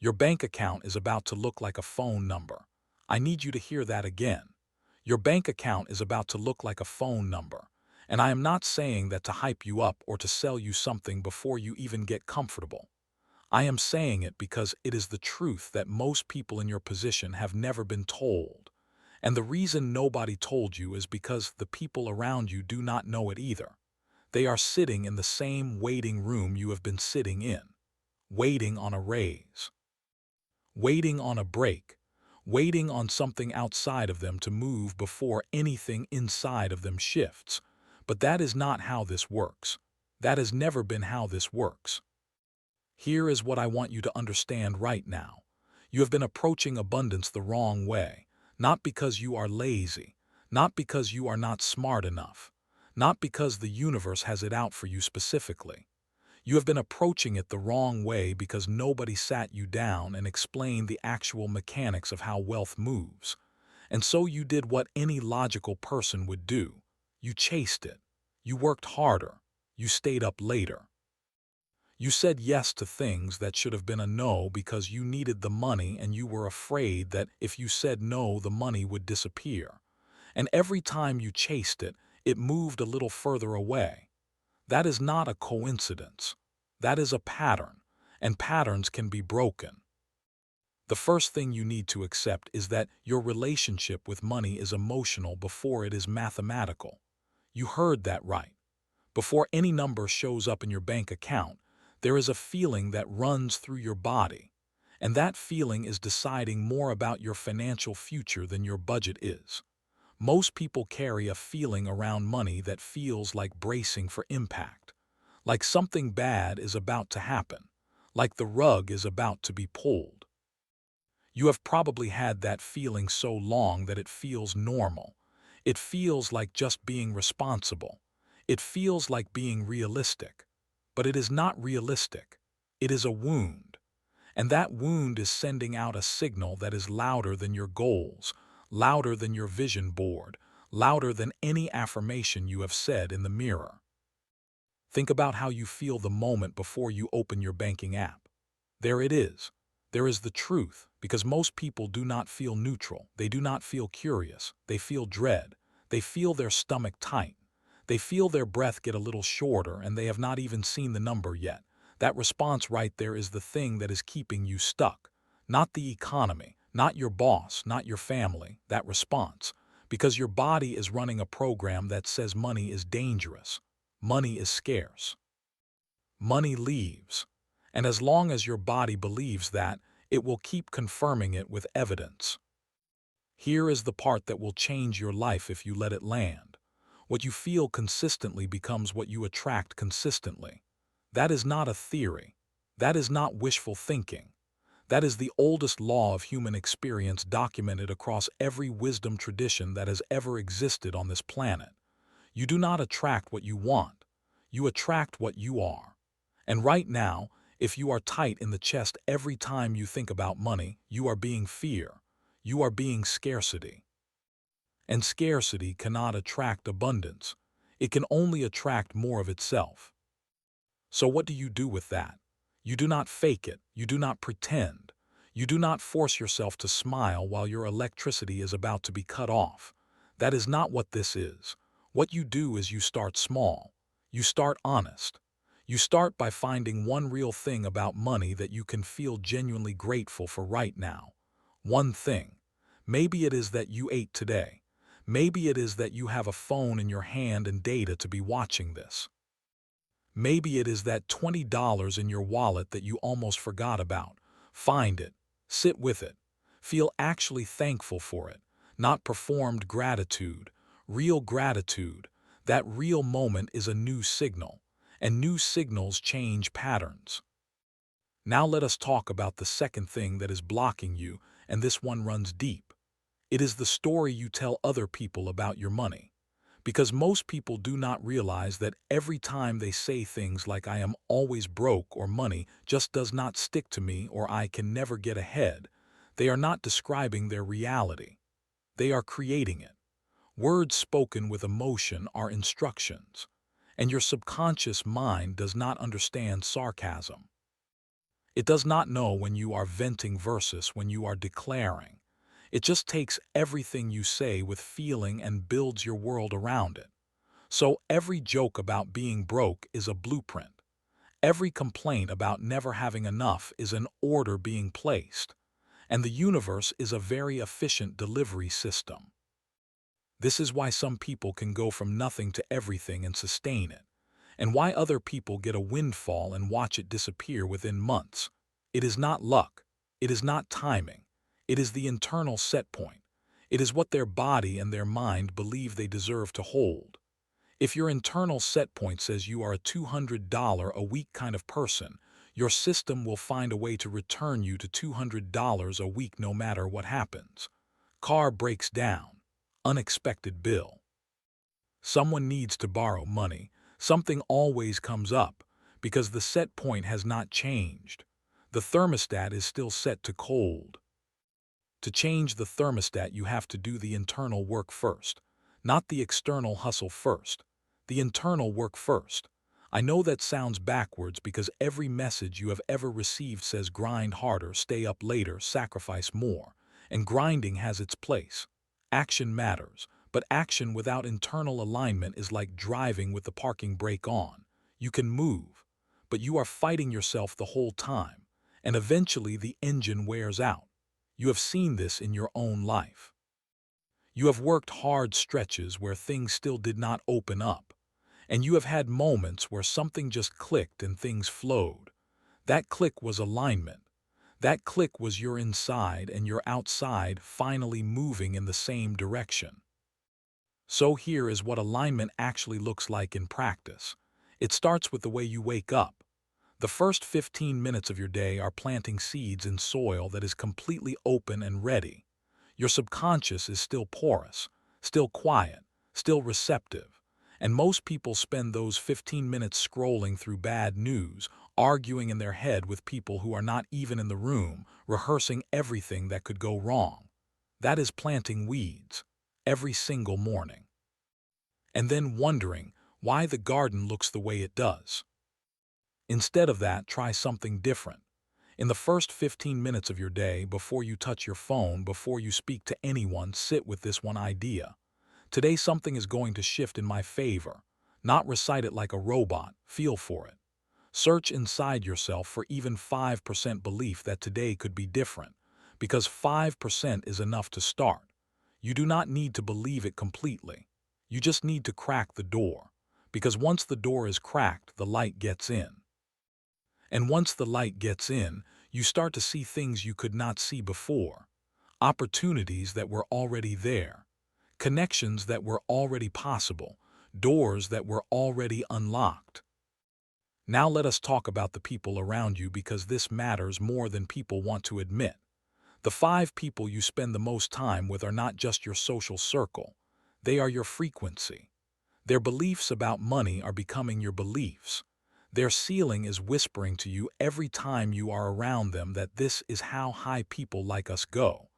Your bank account is about to look like a phone number. I need you to hear that again. Your bank account is about to look like a phone number. And I am not saying that to hype you up or to sell you something before you even get comfortable. I am saying it because it is the truth that most people in your position have never been told. And the reason nobody told you is because the people around you do not know it either. They are sitting in the same waiting room you have been sitting in, waiting on a raise, waiting on a break, waiting on something outside of them to move before anything inside of them shifts. But that is not how this works. That has never been how this works. Here is what I want you to understand right now. You have been approaching abundance the wrong way, not because you are lazy, not because you are not smart enough, not because the universe has it out for you specifically. You have been approaching it the wrong way because nobody sat you down and explained the actual mechanics of how wealth moves. And so you did what any logical person would do. You chased it. You worked harder. You stayed up later. You said yes to things that should have been a no because you needed the money and you were afraid that if you said no, the money would disappear. And every time you chased it, it moved a little further away. That is not a coincidence. That is a pattern, and patterns can be broken. The first thing you need to accept is that your relationship with money is emotional before it is mathematical. You heard that right. Before any number shows up in your bank account, there is a feeling that runs through your body, and that feeling is deciding more about your financial future than your budget is. Most people carry a feeling around money that feels like bracing for impact, like something bad is about to happen, like the rug is about to be pulled. You have probably had that feeling so long that it feels normal. It feels like just being responsible. It feels like being realistic. But it is not realistic. It is a wound. And that wound is sending out a signal that is louder than your goals, louder than your vision board, louder than any affirmation you have said in the mirror. Think about how you feel the moment before you open your banking app. There it is. There is the truth, because most people do not feel neutral. They do not feel curious. They feel dread. They feel their stomach tight. They feel their breath get a little shorter, and they have not even seen the number yet. That response right there is the thing that is keeping you stuck. Not the economy, not your boss, not your family, that response. Because your body is running a program that says money is dangerous. Money is scarce. Money leaves. And as long as your body believes that, it will keep confirming it with evidence. Here is the part that will change your life if you let it land. What you feel consistently becomes what you attract consistently. That is not a theory. That is not wishful thinking. That is the oldest law of human experience documented across every wisdom tradition that has ever existed on this planet. You do not attract what you want. You attract what you are. And right now, if you are tight in the chest every time you think about money, you are being fear. You are being scarcity. And scarcity cannot attract abundance. It can only attract more of itself. So what do you do with that? You do not fake it. You do not pretend. You do not force yourself to smile while your electricity is about to be cut off. That is not what this is. What you do is you start small. You start honest. You start by finding one real thing about money that you can feel genuinely grateful for right now. One thing. Maybe it is that you ate today. Maybe it is that you have a phone in your hand and data to be watching this. Maybe it is that $20 in your wallet that you almost forgot about. Find it. Sit with it. Feel actually thankful for it. Not performed gratitude. Real gratitude. That real moment is a new signal. And new signals change patterns. Now let us talk about the second thing that is blocking you, and this one runs deep. It is the story you tell other people about your money. Because most people do not realize that every time they say things like I am always broke or money just does not stick to me or I can never get ahead, they are not describing their reality. They are creating it. Words spoken with emotion are instructions, and your subconscious mind does not understand sarcasm. It does not know when you are venting versus when you are declaring. It just takes everything you say with feeling and builds your world around it. So every joke about being broke is a blueprint. Every complaint about never having enough is an order being placed. And the universe is a very efficient delivery system. This is why some people can go from nothing to everything and sustain it, and why other people get a windfall and watch it disappear within months. It is not luck. It is not timing. It is the internal set point. It is what their body and their mind believe they deserve to hold. If your internal set point says you are a $200 a week kind of person, your system will find a way to return you to $200 a week no matter what happens. Car breaks down. Unexpected bill. Someone needs to borrow money. Something always comes up because the set point has not changed. The thermostat is still set to cold. To change the thermostat, you have to do the internal work first, not the external hustle first. The internal work first. I know that sounds backwards because every message you have ever received says grind harder, stay up later, sacrifice more, and grinding has its place. Action matters, but action without internal alignment is like driving with the parking brake on. You can move, but you are fighting yourself the whole time, and eventually the engine wears out. You have seen this in your own life. You have worked hard stretches where things still did not open up, and you have had moments where something just clicked and things flowed. That click was alignment. That click was your inside and your outside finally moving in the same direction. So here is what alignment actually looks like in practice. It starts with the way you wake up. The first 15 minutes of your day are planting seeds in soil that is completely open and ready. Your subconscious is still porous, still quiet, still receptive. And most people spend those 15 minutes scrolling through bad news, arguing in their head with people who are not even in the room, rehearsing everything that could go wrong. That is planting weeds, every single morning. And then wondering why the garden looks the way it does. Instead of that, try something different. In the first 15 minutes of your day, before you touch your phone, before you speak to anyone, sit with this one idea. Today something is going to shift in my favor. Not recite it like a robot, feel for it. Search inside yourself for even 5% belief that today could be different, because 5% is enough to start. You do not need to believe it completely. You just need to crack the door, because once the door is cracked, the light gets in. And once the light gets in, you start to see things you could not see before. Opportunities that were already there. Connections that were already possible. Doors that were already unlocked. Now let us talk about the people around you, because this matters more than people want to admit. The 5 people you spend the most time with are not just your social circle. They are your frequency. Their beliefs about money are becoming your beliefs. Their ceiling is whispering to you every time you are around them that this is how high people like us go.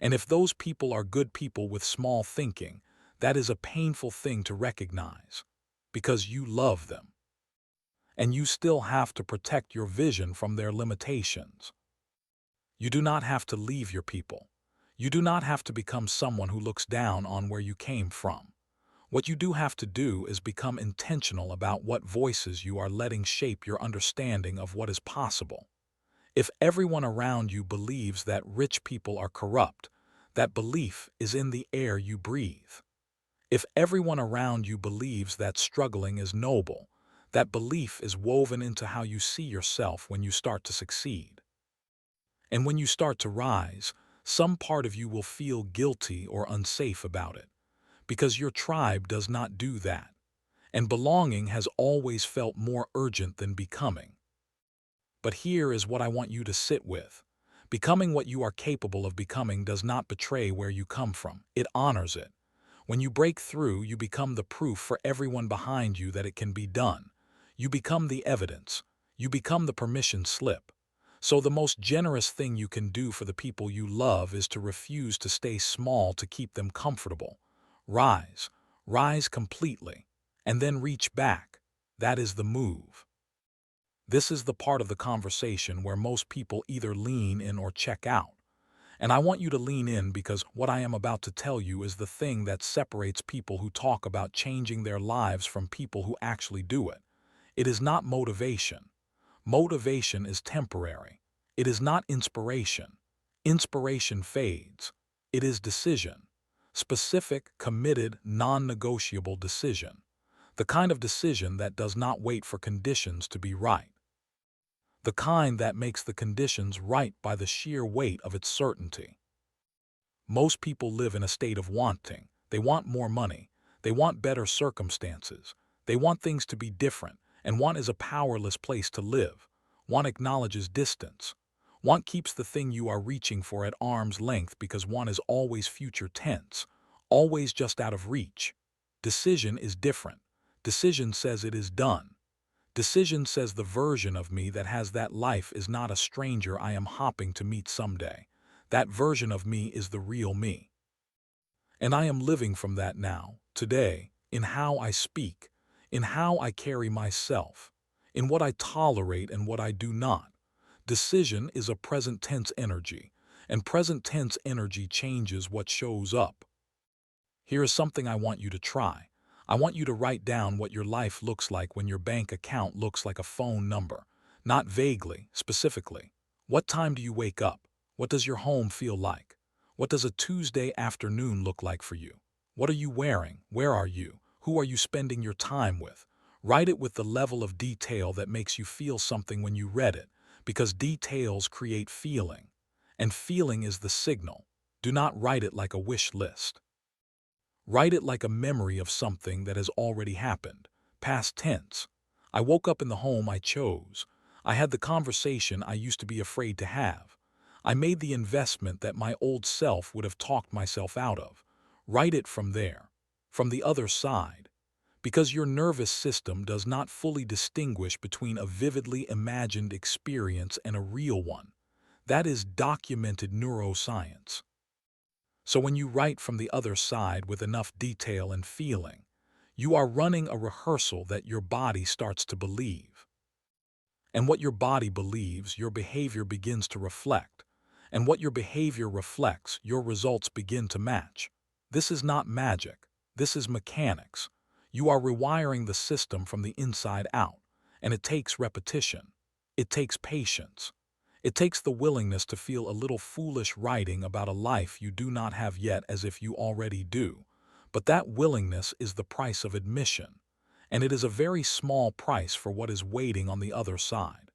And if those people are good people with small thinking, that is a painful thing to recognize, because you love them. And you still have to protect your vision from their limitations. You do not have to leave your people. You do not have to become someone who looks down on where you came from. What you do have to do is become intentional about what voices you are letting shape your understanding of what is possible. If everyone around you believes that rich people are corrupt, that belief is in the air you breathe. If everyone around you believes that struggling is noble, that belief is woven into how you see yourself when you start to succeed. And when you start to rise, some part of you will feel guilty or unsafe about it, because your tribe does not do that, and belonging has always felt more urgent than becoming. But here is what I want you to sit with. Becoming what you are capable of becoming does not betray where you come from. It honors it. When you break through, you become the proof for everyone behind you that it can be done. You become the evidence. You become the permission slip. So the most generous thing you can do for the people you love is to refuse to stay small to keep them comfortable. Rise. Rise completely. And then reach back. That is the move. This is the part of the conversation where most people either lean in or check out. And I want you to lean in because what I am about to tell you is the thing that separates people who talk about changing their lives from people who actually do it. It is not motivation. Motivation is temporary. It is not inspiration. Inspiration fades. It is decision. Specific, committed, non-negotiable decision. The kind of decision that does not wait for conditions to be right. The kind that makes the conditions right by the sheer weight of its certainty. Most people live in a state of wanting. They want more money. They want better circumstances. They want things to be different, and want is a powerless place to live. Want acknowledges distance. Want keeps the thing you are reaching for at arm's length because want is always future tense, always just out of reach. Decision is different. Decision says it is done. Decision says the version of me that has that life is not a stranger I am hopping to meet someday. That version of me is the real me. And I am living from that now, today, in how I speak, in how I carry myself, in what I tolerate and what I do not. Decision is a present tense energy, and present tense energy changes what shows up. Here is something I want you to try. I want you to write down what your life looks like when your bank account looks like a phone number. Not vaguely, specifically. What time do you wake up? What does your home feel like? What does a Tuesday afternoon look like for you? What are you wearing? Where are you? Who are you spending your time with? Write it with the level of detail that makes you feel something when you read it, because details create feeling, and feeling is the signal. Do not write it like a wish list. Write it like a memory of something that has already happened. Past tense. I woke up in the home I chose. I had the conversation I used to be afraid to have. I made the investment that my old self would have talked myself out of. Write it from there, from the other side, because your nervous system does not fully distinguish between a vividly imagined experience and a real one. That is documented neuroscience. So when you write from the other side with enough detail and feeling, you are running a rehearsal that your body starts to believe. And what your body believes, your behavior begins to reflect. And what your behavior reflects, your results begin to match. This is not magic. This is mechanics. You are rewiring the system from the inside out, and it takes repetition. It takes patience. It takes the willingness to feel a little foolish writing about a life you do not have yet as if you already do. But that willingness is the price of admission, and it is a very small price for what is waiting on the other side.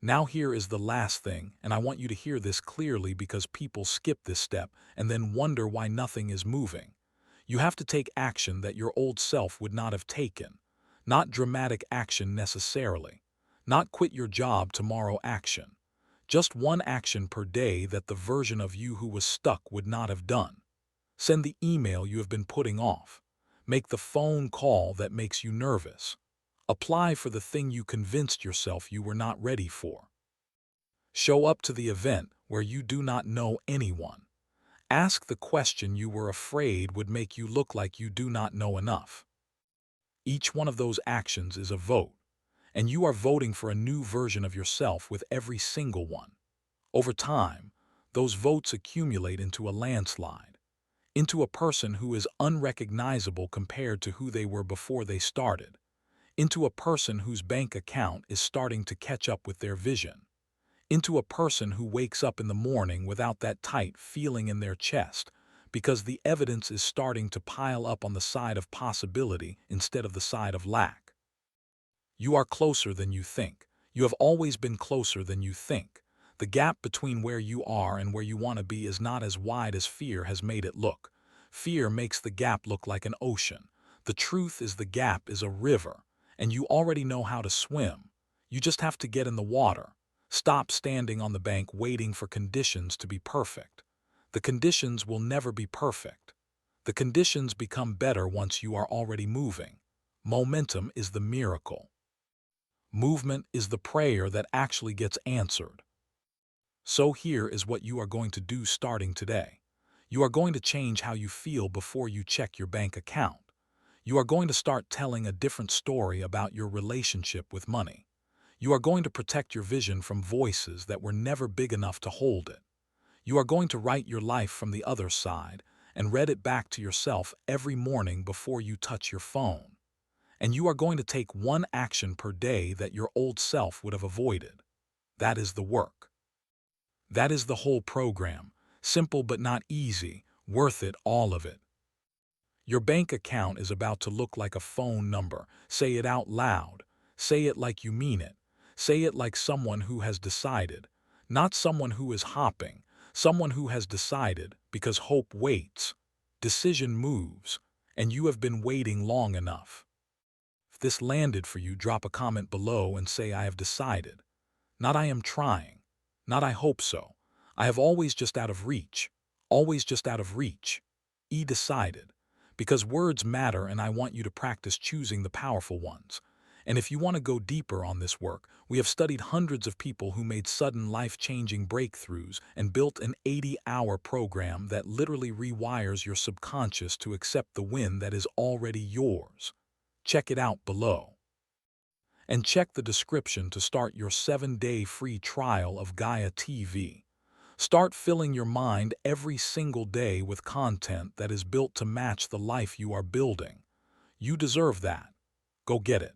Now here is the last thing, and I want you to hear this clearly because people skip this step and then wonder why nothing is moving. You have to take action that your old self would not have taken. Not dramatic action necessarily. Not quit your job tomorrow action. Just one action per day that the version of you who was stuck would not have done. Send the email you have been putting off. Make the phone call that makes you nervous. Apply for the thing you convinced yourself you were not ready for. Show up to the event where you do not know anyone. Ask the question you were afraid would make you look like you do not know enough. Each one of those actions is a vote, and you are voting for a new version of yourself with every single one. Over time, those votes accumulate into a landslide, into a person who is unrecognizable compared to who they were before they started, into a person whose bank account is starting to catch up with their vision, into a person who wakes up in the morning without that tight feeling in their chest because the evidence is starting to pile up on the side of possibility instead of the side of lack. You are closer than you think. You have always been closer than you think. The gap between where you are and where you want to be is not as wide as fear has made it look. Fear makes the gap look like an ocean. The truth is the gap is a river, and you already know how to swim. You just have to get in the water. Stop standing on the bank waiting for conditions to be perfect. The conditions will never be perfect. The conditions become better once you are already moving. Momentum is the miracle. Movement is the prayer that actually gets answered. So here is what you are going to do starting today. You are going to change how you feel before you check your bank account. You are going to start telling a different story about your relationship with money. You are going to protect your vision from voices that were never big enough to hold it. You are going to write your life from the other side and read it back to yourself every morning before you touch your phone. And you are going to take one action per day that your old self would have avoided. That is the work. That is the whole program. Simple but not easy, worth it, all of it. Your bank account is about to look like a phone number. Say it out loud. Say it like you mean it. Say it like someone who has decided, not someone who is hopping, someone who has decided, because hope waits. Decision moves, and you have been waiting long enough. If this landed for you, drop a comment below and say I have decided. Not I am trying. Not I hope so. I have always just out of reach. Always just out of reach. Decided. Because words matter and I want you to practice choosing the powerful ones. And if you want to go deeper on this work, we have studied hundreds of people who made sudden life-changing breakthroughs and built an 80-hour program that literally rewires your subconscious to accept the win that is already yours. Check it out below. And check the description to start your 7-day free trial of Gaia TV. Start filling your mind every single day with content that is built to match the life you are building. You deserve that. Go get it.